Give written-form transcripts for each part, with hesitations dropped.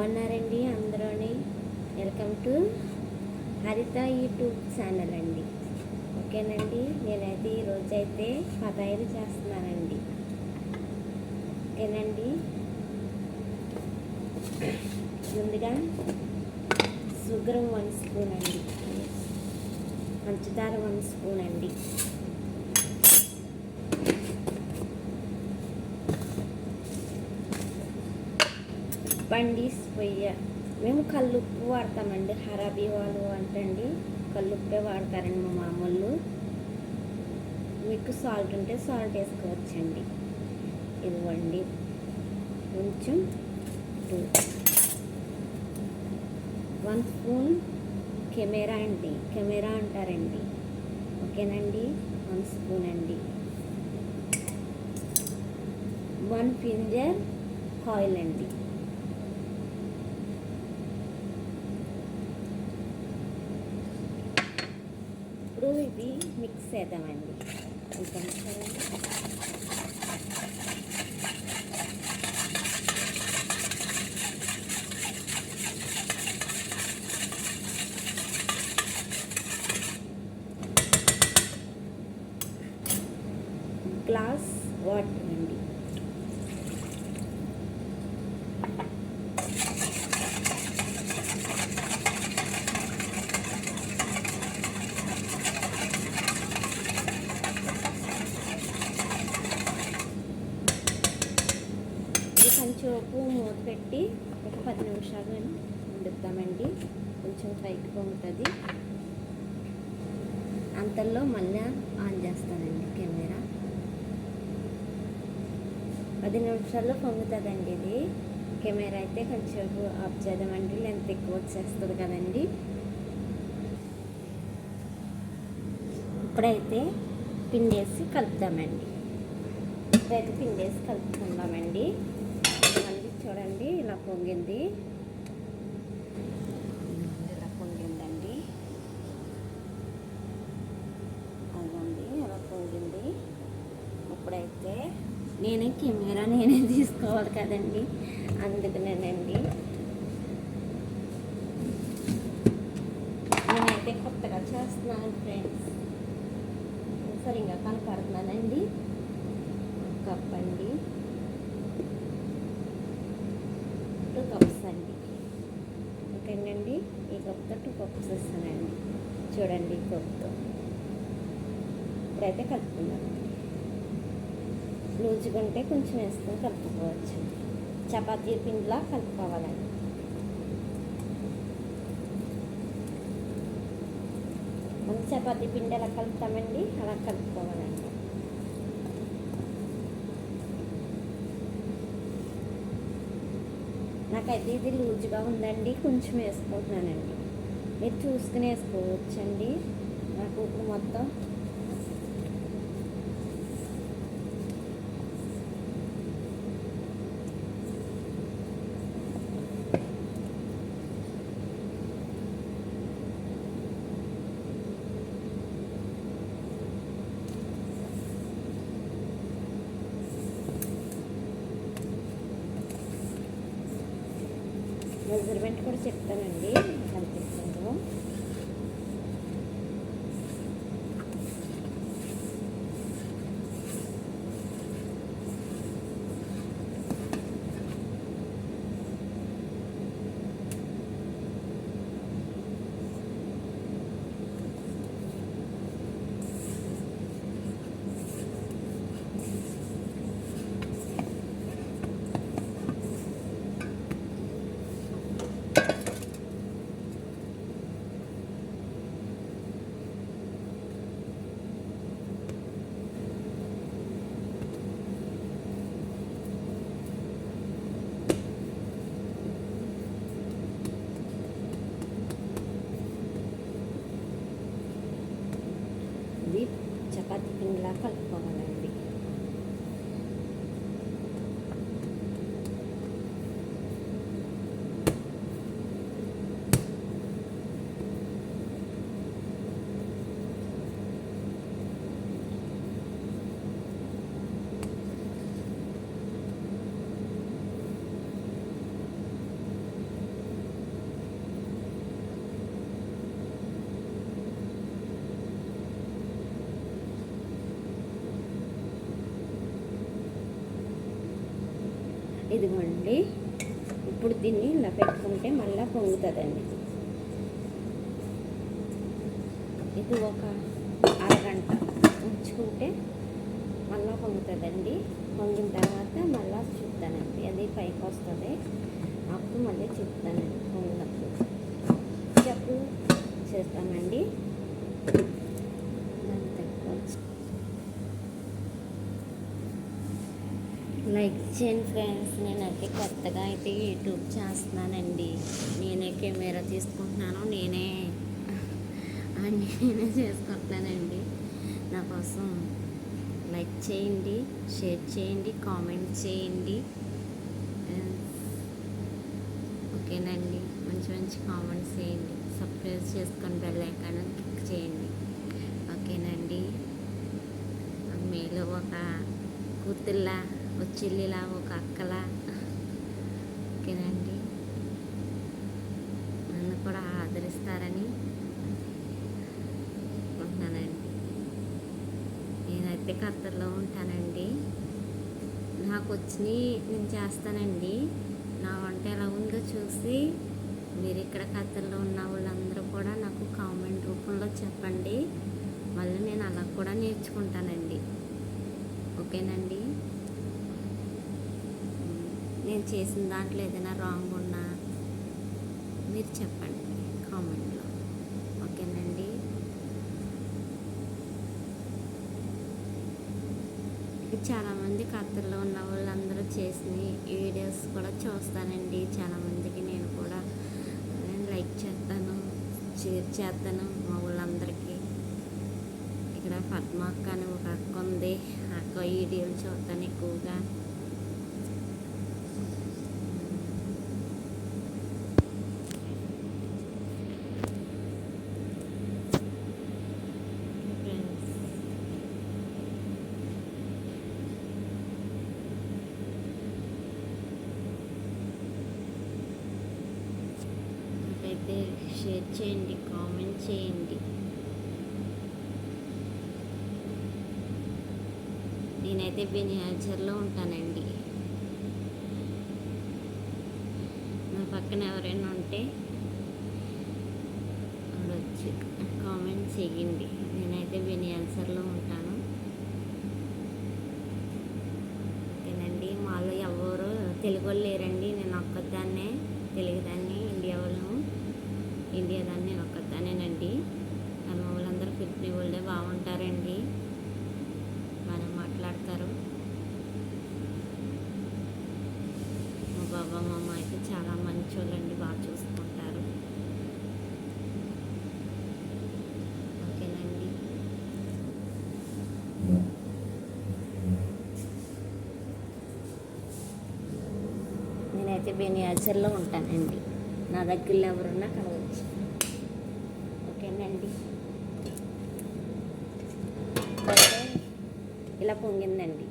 బాగున్నారండి అందరూని. Welcome to హరిత YouTube channel అండి. ఓకేనండి, నేనైతే ఈరోజైతే పతాయిలు చేస్తున్నానండి. ఓకేనండి, ముందుగా షుగర్ 1 స్పూన్ అండి, పంచదార 1 స్పూన్ అండి, బండిస్ పొయ్య. మేము కల్లుప్పు వాడతామండి, హరాబీ వాళ్ళు అంటండి కల్లుప్పే వాడతారండి మా మామూలు. మీకు సాల్ట్ ఉంటే సాల్ట్ వేసుకోవచ్చండి. ఇదిగోండి కొంచెం 1 స్పూన్ కెమెరా అండి, కెమెరా అంటారండి. ఓకేనండి, 1 స్పూన్ అండి. 1 ఫింగర్ ఆయిల్ అండి. ఇప్పుడు ఇది మిక్స్ చేద్దామండి. గ్లాస్ వాటర్ అండి. కొంచెంసేపు మూత పెట్టి ఒక 10 నిమిషాలు వండుతామండి. కొంచెం టైట్గా ఉంటుంది. అంతల్లో మళ్ళీ ఆన్ చేస్తానండి కెమెరా. 10 నిమిషాల్లో పొంగుతుందండి ఇది. కెమెరా అయితే కొంచెంసేపు ఆఫ్ చేద్దామండి, లెంత్ ఎక్కువ వచ్చేస్తుంది కదండి. ఇప్పుడైతే పిండేసి కలుపుతామండి. ఇప్పుడైతే పిండేసి కలుపుకుందామండి. చూడండి, ఇలా పొంగింది, ఇలా పొంగిందండి. అదండి ఇలా పొంగింది. ఇప్పుడైతే కెమెరా తీసుకోవాలి కదండి, అందుకనేనండి. నేనైతే కొత్తగా చేస్తున్నాను ఫ్రెండ్స్, సరిగ్గా కనపడుతున్నానండి. కప్ అండి, 2 కప్స్ అండి. ఓకేనండి, ఈ కప్తో 2 కప్స్ ఇస్తానండి. చూడండి, ఈ కప్తో ఇప్పుడైతే కలుపుకుందామండి. లూజుగా ఉంటే కొంచెం వేసుకొని కలుపుకోవచ్చు. చపాతీ పిండిలా కలుపుకోవాలండి. మనం చపాతీ పిండి ఎలా కలుపుతామండి, అలా కలుపుకోవాలండి. నాకైతే ఇది లూజుగా ఉందండి, కొంచెం వేసుకుంటున్నానండి. మీరు చూసుకుని వేసుకోవచ్చండి. నాకు ఇప్పుడు మొత్తం మెజర్మెంట్ కూడా చెప్తానండి, కనిపిస్తుందో. ఇది చపాతీ పిండిలా కలుపుకోవాలండి. ఇదిగోండి. ఇప్పుడు దీన్ని ఇలా పెట్టుకుంటే మళ్ళీ పొంగుతుందండి. ఇది ఒక అరగంట ఉంచుకుంటే మళ్ళీ పొంగుతుందండి. పొంగిన తర్వాత మళ్ళీ చూస్తానండి, అది పైకి వస్తుంది. అప్పుడు మళ్ళీ చెప్తానండి పొంగినప్పుడు అప్పుడు చేస్తానండి. లైక్ చేయండి ఫ్రెండ్స్. నేనైతే కొత్తగా అయితే యూట్యూబ్ చేస్తున్నానండి. నేనే కెమెరా తీసుకుంటున్నాను, నేనే చేసుకుంటున్నానండి. నా కోసం లైక్ చేయండి, షేర్ చేయండి, కామెంట్ చేయండి. ఓకేనండి, మంచి మంచి కామెంట్స్ చేయండి. సబ్స్క్రైబ్ చేసుకొని బెల్ ఐకాన్ క్లిక్ చేయండి. ఓకేనండి. మీలో ఒక కూతుర్లా, ఒక చెల్లిలా, ఒక అక్కలా. ఓకేనండి, నన్ను కూడా ఆదరిస్తారని అనుకుంటున్నానండి. నేనైతే ఖత్తర్లో ఉంటానండి. నాకు వచ్చినవి నేను చేస్తానండి. నా వంట ఎలా ఉందో చూసి మీరు ఇక్కడ ఖత్తర్లో ఉన్న వాళ్ళందరూ కూడా నాకు కామెంట్ రూపంలో చెప్పండి. మళ్ళీ నేను అలా కూడా నేర్చుకుంటానండి. ఓకేనండి. నేను చేసిన దాంట్లో ఏదైనా రాంగ్ ఉన్నా మీరు చెప్పండి కామెంట్లో. ఓకేనండి. చాలామంది ఖత్తర్లో ఉన్న వాళ్ళందరూ చేసిన వీడియోస్ కూడా చూస్తానండి. చాలామందికి నేను కూడా లైక్ చేస్తాను, షేర్ చేస్తాను మా వాళ్ళందరికీ. ఇక్కడ పద్మ అక్క అని ఒక అక్క ఉంది, అక్క వీడియోలు చూస్తాను ఎక్కువగా. అయితే షేర్ చేయండి, కామెంట్ చేయండి. నేనైతే బెనియాజర్లో ఉంటానండి. నా పక్కన ఎవరైనా ఉంటే వచ్చి కామెంట్ చేయండి. నేనైతే బెనియాజర్లో ఉంటాను. ఓకేనండి. మాలో ఎవరు తెలుగు వాళ్ళు లేరండి. నేను ఒక్కదాన్నే తెలుగుదాన్ని, ఇండియా దాన్ని నేను ఒక్కదానేనండి. కానీ మా వాళ్ళందరూ ఫిలిపిన్ వాళ్ళే బాగుంటారండి, బాగా మాట్లాడతారు. మా బాబా మా అమ్మ అయితే చాలా మంచి వాళ్ళండి, బాగా చూసుకుంటారు. ఓకేనండి. నేనైతే బెనియాజర్లో ఉంటానండి. నా దగ్గరలో ఎవరున్నా కలవచ్చు. ఓకేనండి. అయితే ఇలా పొంగిందండి,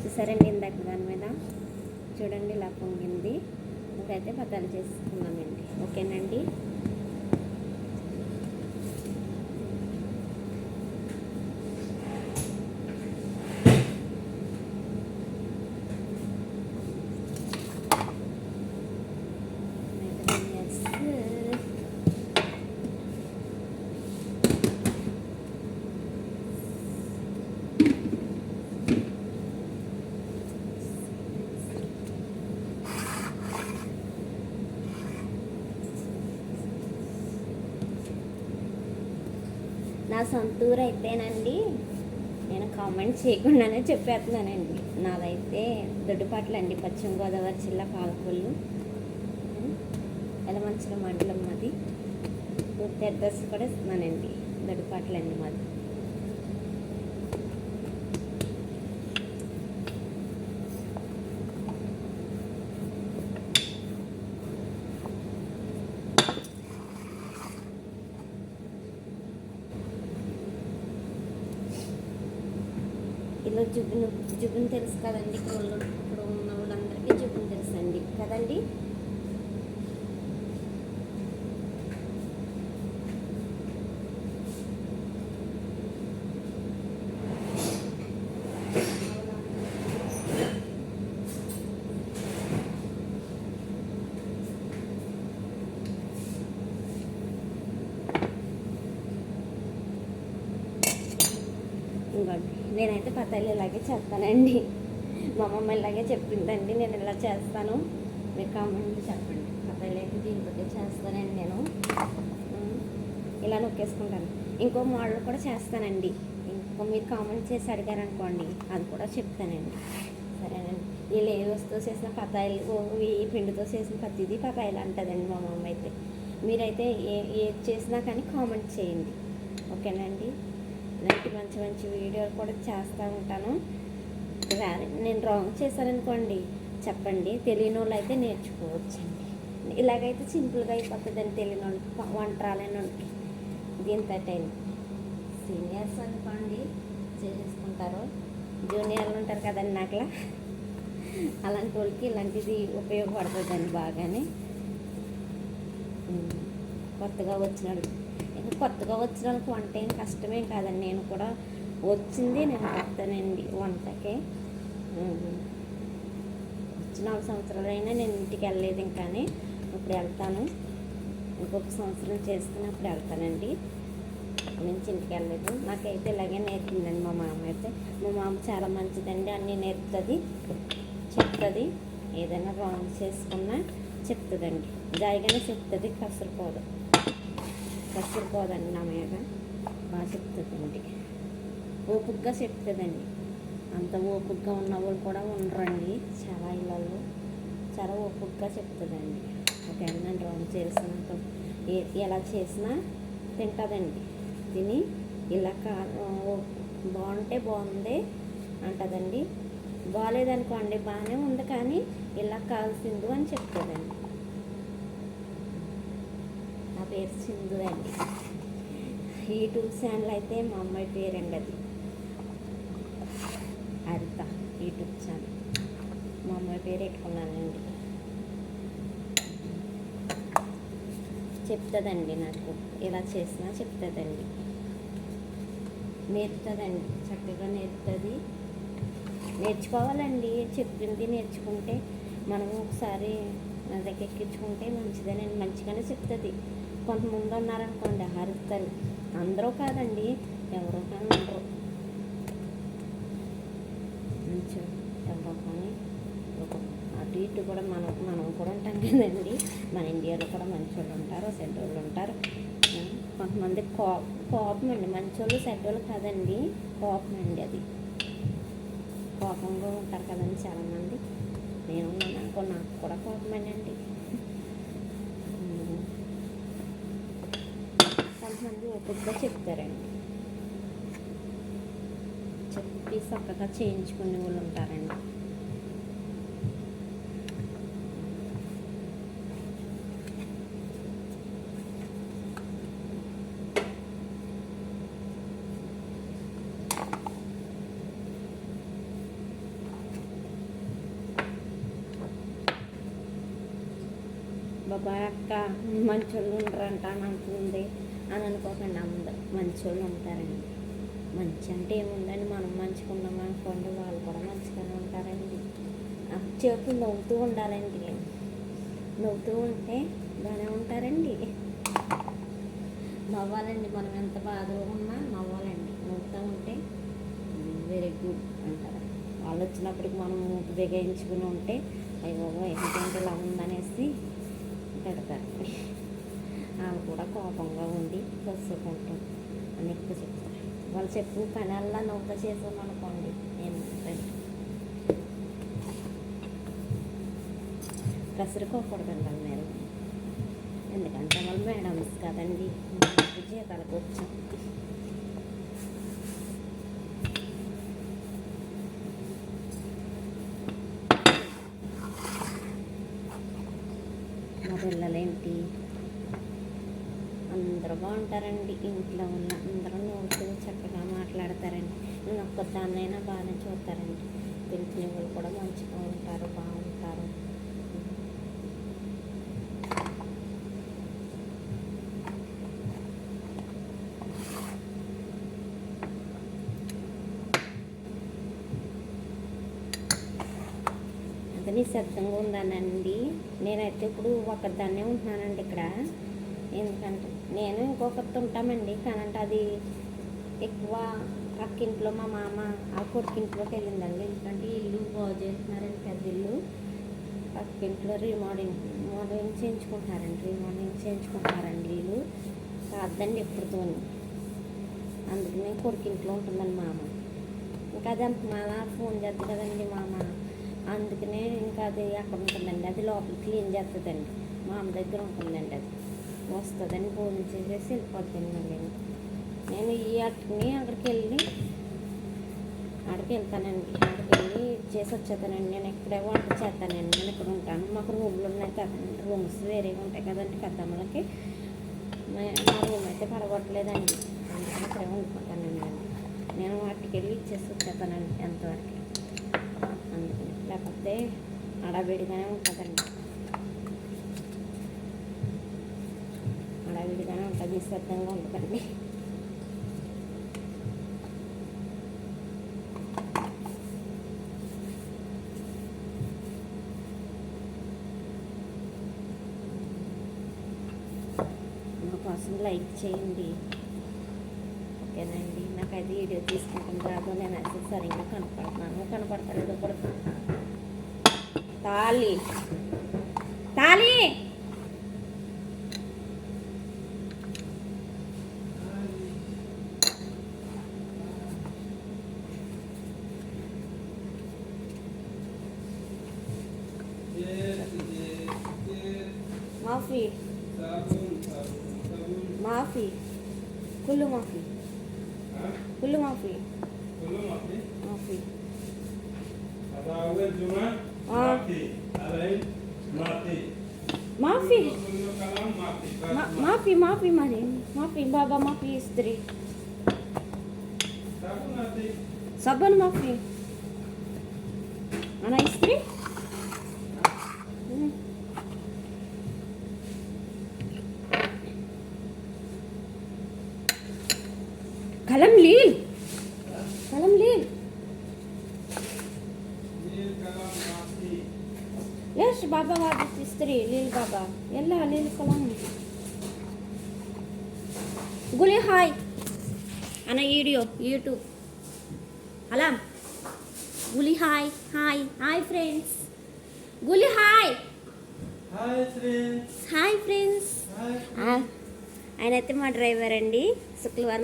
చూసారండి. ఇందాక దాని మీద చూడండి ఇలా పొంగింది. ఇదైతే బద్దలు చేసుకుందామండి. ఓకేనండి. నా సొంత ఊరు అయితేనండి నేను కామెంట్ చేయకుండానే చెప్పేస్తున్నానండి. నాదైతే దొడ్డిపాట్ల అండి, పశ్చిమ గోదావరి జిల్లా పాలకొల్లు, యలమంచిలి మండలం మాది. పూర్తి అడ్రస్ కూడా ఇస్తున్నానండి. దొడ్డిపాట్ల అండి మాది. ఇలా జుబ్బును తెలుసు కదండి. ఇక్కడ ఉన్న వాళ్ళందరికీ జుబ్బును తెలుసు అండి కదండి. ఇంకోండి నేనైతే పతాయిలు ఇలాగే చేస్తానండి. మా అమ్మమ్మ ఇలాగే చెప్పిందండి, నేను ఇలా చేస్తాను. మీరు కామెంట్ చెప్పండి. పతాయిలు అయితే దీంతో చేస్తానండి నేను. ఇలా నొక్కేసుకుంటాను. ఇంకో మోడల్ కూడా చేస్తానండి. ఇంకో మీరు కామెంట్ చేసి అడిగారనుకోండి, అది కూడా చెప్తానండి. సరేనండి. వీళ్ళు ఏ వస్తువు చేసిన పతాయిలు, ఈ పిండితో చేసిన ప్రతిదీ పతాయిలు అంటుందండి మా అమ్మ అయితే. మీరైతే ఏది చేసినా కానీ కామెంట్ చేయండి, ఓకేనండి. ఇలాంటి మంచి మంచి వీడియోలు కూడా చేస్తూ ఉంటాను. నేను రాంగ్ చేశాననుకోండి చెప్పండి, తెలియని వాళ్ళు అయితే నేర్చుకోవచ్చండి. ఇలాగైతే సింపుల్గా అయిపోతుందండి తెలియని వాళ్ళకి, వంట రాలేని వాళ్ళకి. దీంతో టైం సీనియర్స్ అనుకోండి చేసేసుకుంటారు, జూనియర్లు ఉంటారు కదండి నాకులా, అలాంటి వాళ్ళకి ఇలాంటిది ఉపయోగపడుతుందండి బాగానే. కొత్తగా వచ్చిన వాళ్ళకి వంట ఏం కష్టమేం కాదండి. నేను కూడా వచ్చింది నేను చెప్తానండి వంటకి. వచ్చిన 4 సంవత్సరాలు అయినా నేను ఇంటికి వెళ్ళలేదు ఇంకానే. ఇప్పుడు వెళ్తాను, ఇంకొక సంవత్సరం చేసుకున్నప్పుడు వెళ్తానండి. నుంచి ఇంటికి వెళ్ళలేదు. నాకైతే ఇలాగే నేర్పిందండి మా మామ అయితే. మా మామ చాలా మంచిదండి, అన్నీ నేర్పుతుంది, చెప్తుంది. ఏదైనా రాంగ్ చేసుకున్నా చెప్తుందండి, జాయిగానే చెప్తుంది. కసురుకోదండి నా మీద, బాగా చెప్తుందండి, ఓపికగా చెప్తుందండి. అంత ఓపికగా ఉన్న వాళ్ళు కూడా ఉండరండి చాలా ఇళ్ళల్లో. చాలా ఓపికగా చెప్తుందండి. ఓకే, నేను రాంగ్ చేసినంత ఎలా చేసినా తింటుందండి. తిని ఇలా బాగుంటే బాగుంది అంటుందండి, బాగాలేదనుకోండి బాగానే ఉంది కానీ ఇలా కాల్సిందు అని చెప్తుందండి. నా పేరు సింధు అండి. యూట్యూబ్ ఛానల్ అయితే మా అమ్మాయి పేరండి, అది హరిత యూట్యూబ్ ఛానల్. మా అమ్మాయి పేరు పెట్టుకున్నానండి. చెప్తుందండి, నాకు ఇలా చేసినా చెప్తుందండి, నేర్పుతుందండి, చక్కగా నేర్పుతుంది. నేర్చుకోవాలండి, చెప్పింది నేర్చుకుంటే మనం ఒకసారి దగ్గర ఎక్కించుకుంటే మంచిదేనండి. మంచిగానే చెప్తుంది. కొంతమంది ఉన్నారనుకోండి హరితలు, అందరూ కాదండి, ఎవరో కానీ ఉండరు, మంచిగా ఎవరో కానీ అటు ఇటు కూడా మనం కూడా ఉంటాం కదండి. మన ఇండియాలో కూడా మంచి వాళ్ళు ఉంటారు, చెడ్డ వాళ్ళు ఉంటారు. కొంతమంది కోపం అండి, మంచి వాళ్ళు చెడ్డ వాళ్ళు కాదండి, కోపం అండి. అది కోపంగా ఉంటారు కదండి చాలామంది. నేను అనుకో, నాకు కూడా కోపమేనండి. కొంతమంది ఓపికగా చెప్తారండి, చెప్పి చక్కగా చేయించుకునే వాళ్ళు ఉంటారండి. బాబాయ్ అక్క మంచోళ్ళు ఉండరంట అని అంటుంది అని అనుకోకండి, అందరూ మంచోళ్ళు ఉంటారండి. మంచి అంటే ఏముందండి, మనం మంచిగా ఉన్నాం అనుకోండి వాళ్ళు కూడా మంచిగానే ఉంటారండి. చేతులు నవ్వుతూ ఉండాలండి, నవ్వుతూ ఉంటే బాగానే ఉంటారండి. నవ్వాలండి, మనం ఎంత బాధలో ఉన్నా నవ్వాలండి, నవ్వుతూ ఉంటే వెరీ గుడ్ అంటారు. వాళ్ళు వచ్చినప్పటికి మనం బిగించుకుని ఉంటే అయ్యో ఏంటంటే ఇలా ఉందనేసి పెడతారు. ఆమె కూడా కోపంగా ఉండి కసుకుంటాం అని ఎక్కువ చెప్తారు. వాళ్ళు చెప్పిన పనల్లా నవ్వుతా చేసామనుకోండి ఏమంటారు, కసురుకోకూడదండి మీరు, ఎందుకంటే వాళ్ళు మేడమ్స్ కదండి, జీతాలకు వచ్చాం. మా పిల్లలేంటి అందరూ బాగుంటారండి, ఇంట్లో ఉన్న అందరూ నవ్వుతూ చక్కగా మాట్లాడతారండి. నేను ఒక్కదాన్నైనా బాగానే చూస్తారండి. తెలిసిన వాళ్ళు కూడా మంచిగా ఉంటారు, బాగుంటారు. అంత నిశ్శబ్దంగా ఉందానండి. నేనైతే ఇప్పుడు ఒకదాన్నే ఉంటున్నానండి ఇక్కడ, ఎందుకంటే నేను ఇంకొకరితో ఉంటామండి. కానంటే అది ఎక్కువ పక్కింట్లో మా మామ ఆ కొడుకింట్లోకి వెళ్ళిందండి. ఎందుకంటే ఇల్లు బాగు చేస్తున్నారండి, పెద్ద ఇల్లు. పక్కింట్లో మోడలింగ్ చేయించుకుంటున్నారండి ఇల్లు కాదండి ఎప్పుడుతో. అందుకనే కొడుకింట్లో ఉంటుందండి మామ. ఇంకా అది అంత మామ ఫోన్ చేస్తుంది కదండి మామ, అందుకనే ఇంకా అది అక్కడ ఉంటుందండి. అది లోపల క్లీన్ చేస్తుందండి, మామ దగ్గర ఉంటుందండి. అది వస్తుందని భోజనం చేసేసి వెళ్ళిపోతాను. మళ్ళీ నేను ఈ అట్టుని అక్కడికి వెళ్తానండి. అక్కడికి వెళ్ళి చేసి వచ్చేస్తానండి. నేను ఇక్కడే వంట చేస్తానండి. నేను ఇక్కడ ఉంటాను. మాకు రూమ్లు ఉన్నాయి కదండి, రూమ్స్ వేరేగా ఉంటాయి కదండి పెద్దమ్మలకి. మా రూమ్ అయితే పడగొట్టలేదండి, అందుకని ఇక్కడే వండుకుంటానండి. నేను వాటికి వెళ్ళి ఇచ్చేసి వచ్చేస్తానండి ఎంతవరకు. అందుకని లేకపోతే అడవిడిగానే ఉంటుందండి, అడవిడిగానే ఉంటుంది, నిశ్శబ్దంగా ఉంటుందండి. కోసం లైక్ చేయండి, ఓకేనండి. నాకు అది వీడియో తీసుకుంటాను రాదు, నేను అసలు సరిగ్గా కనపడతలేదు కూడా. తాళి మాఫీ माफ़ी कुल्लू माफ़ी माफ़ी माफ़ी माफ़ी माफ़ी मारे माफ़ी बाबा माफ़ी स्त्री सबन माफ़ी अना स्त्री कलम लील यश बाबा वादी स्त्री लील बाबा यल्ला लील कलम गुली हाय अना वीडियो यूट्यूब अलम गुली हाय हाय हाय फ्रेंड्स गुली हाय फ्रेंड्स ఆయన అయితే మా డ్రైవర్ అండి. శుక్రవారం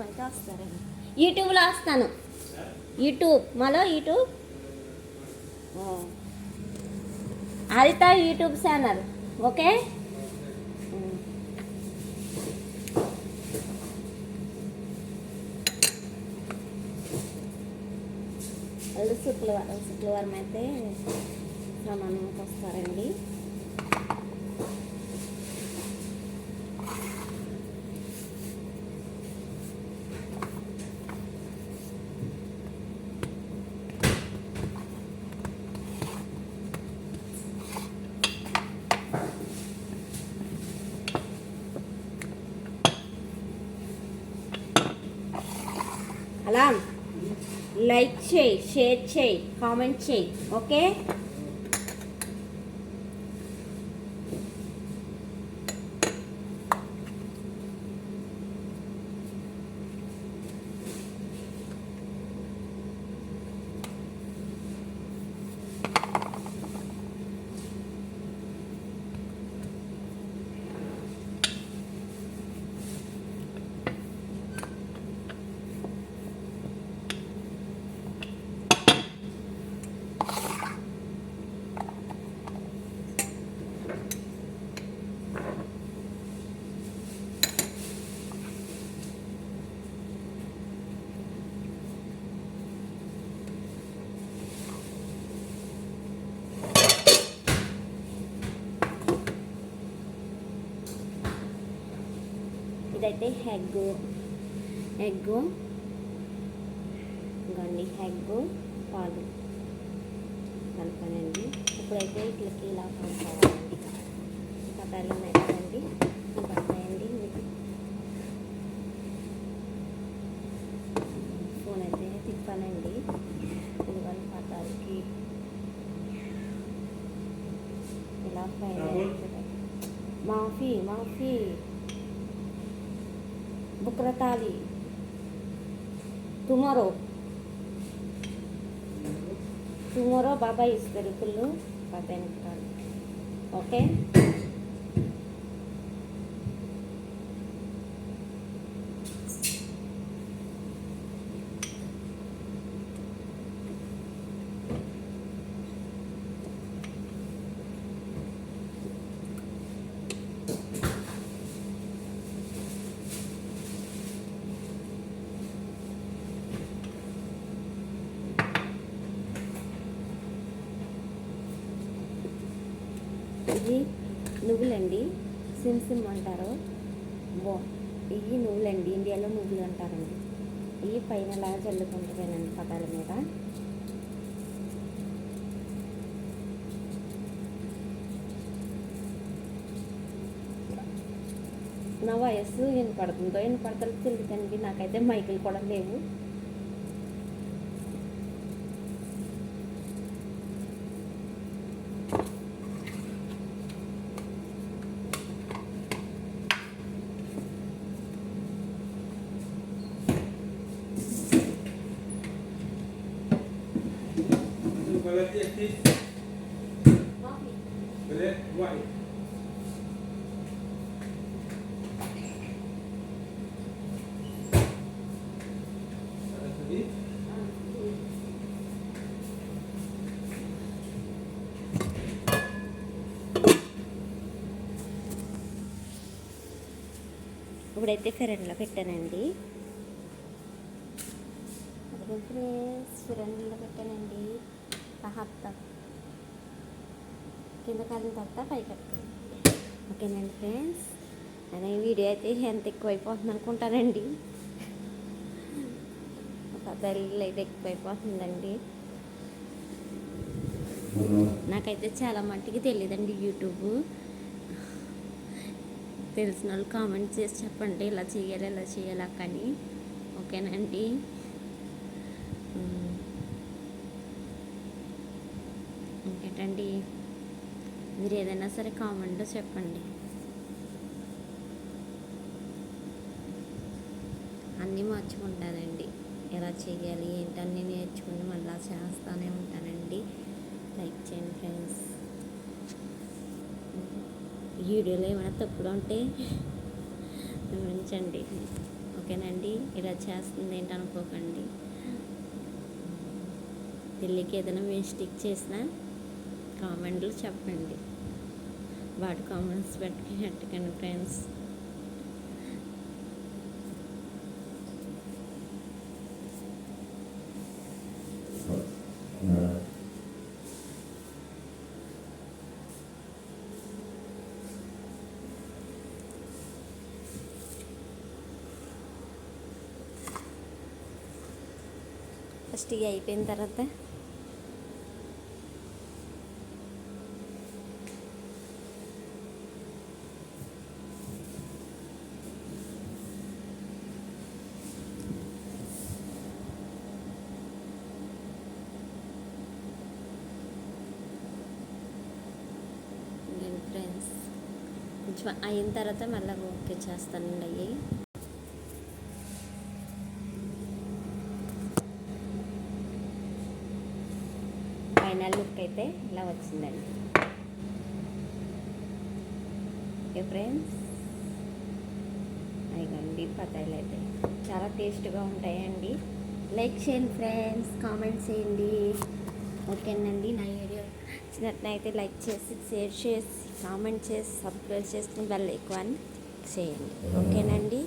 అయితే వస్తారండి. యూట్యూబ్లో వస్తాను, మాలో యూట్యూబ్ హరిత యూట్యూబ్ ఛానల్, ఓకే. వాళ్ళు శుక్రవారం అయితే సమానంకి వస్తారండి. అలా లైక్ చేయి, షేర్ చేయి, కామెంట్ చేయి, ఓకే. ఇదైతే ఎగ్గు గండి, ఎగ్గు పాలు కలపానండి. ఇప్పుడైతే ఇట్లకి ఇలా కలుపుకోవాలండి. పటాలు ఉన్నాయి కదండి, పడతాయండి. ఫోన్ అయితే తిప్పానండి. ఇదిగోని పటాలకి ఇలా పైన మాఫీ బుక్రతాలి టుమారో టుమారో బాబాయ్ ఇస్ వెరీ ఫుల్ బాబాయ్ ఓకే. ఇవి నువ్వులండి, సిమ్ అంటారు. ఇవి నువ్వులండి, ఇండియాలో నువ్వులు అంటారండి. ఇవి పైన అలా చల్లుకుంటున్నానండి పటాల మీద. నా వయస్సు వినపడుతుందో తెలియదండి, నాకైతే మైకులు కూడా లేవు. ఇప్పుడైతే ఫెరెన్లో పెట్టానండి. ఫెరెన్లో పెట్టానండి. కింద కాలిన తర్వాత పైకి వస్తుంది. ఓకేనండి ఫ్రెండ్స్, అనే వీడియో అయితే ఎంత ఎక్కువైపోతుంది అనుకుంటానండి. తల్లి అయితే ఎక్కువైపోతుందండి. నాకైతే చాలా మట్టికి తెలియదండి యూట్యూబ్. తెలిసిన వాళ్ళు కామెంట్ చేసి చెప్పండి, ఇలా చేయాలి అక్కని. ఓకేనండి. ఇంకేంటండి, మీరు ఏదైనా సరే కామెంట్లో చెప్పండి. అన్నీ మర్చిపోంటానండి, ఎలా చేయాలి ఏంటన్నీ నేర్చుకుని మళ్ళీ చేస్తూనే ఉంటానండి. లైక్ చేయండి ఫ్రెండ్స్. ఈ వీడియోలో ఏమైనా తప్పుగా ఉంటే వివరించండి. ఓకేనండి, ఇలా చేస్తుంది ఏంటి అనుకోకండి. పెళ్ళికి ఏదైనా మిస్టేక్ చేసినా కామెంట్లు చెప్పండి. వాటి కామెంట్స్ పెట్టకండి ఫ్రెండ్స్. ఫస్ట్ ఇవి అయిపోయిన తర్వాత ఫ్రెండ్స్ కొంచెం అయిన తర్వాత మళ్ళీ ఓకే చేస్తానండి. అవి ఫైనల్ లుక్ అయితే ఇలా వచ్చిందండి. ఓకే ఫ్రెండ్స్, అయిగండి పతాయిలు అయితే చాలా టేస్ట్గా ఉంటాయండి. లైక్ చేయండి ఫ్రెండ్స్, కామెంట్ చేయండి. ఓకేనండి, నా వీడియో నచ్చినట్లయితే లైక్ చేసి, షేర్ చేసి, కామెంట్ చేసి, సబ్స్క్రైబ్ చేసుకుని బెల్ ఐకాన్ చేయండి. ఓకేనండి.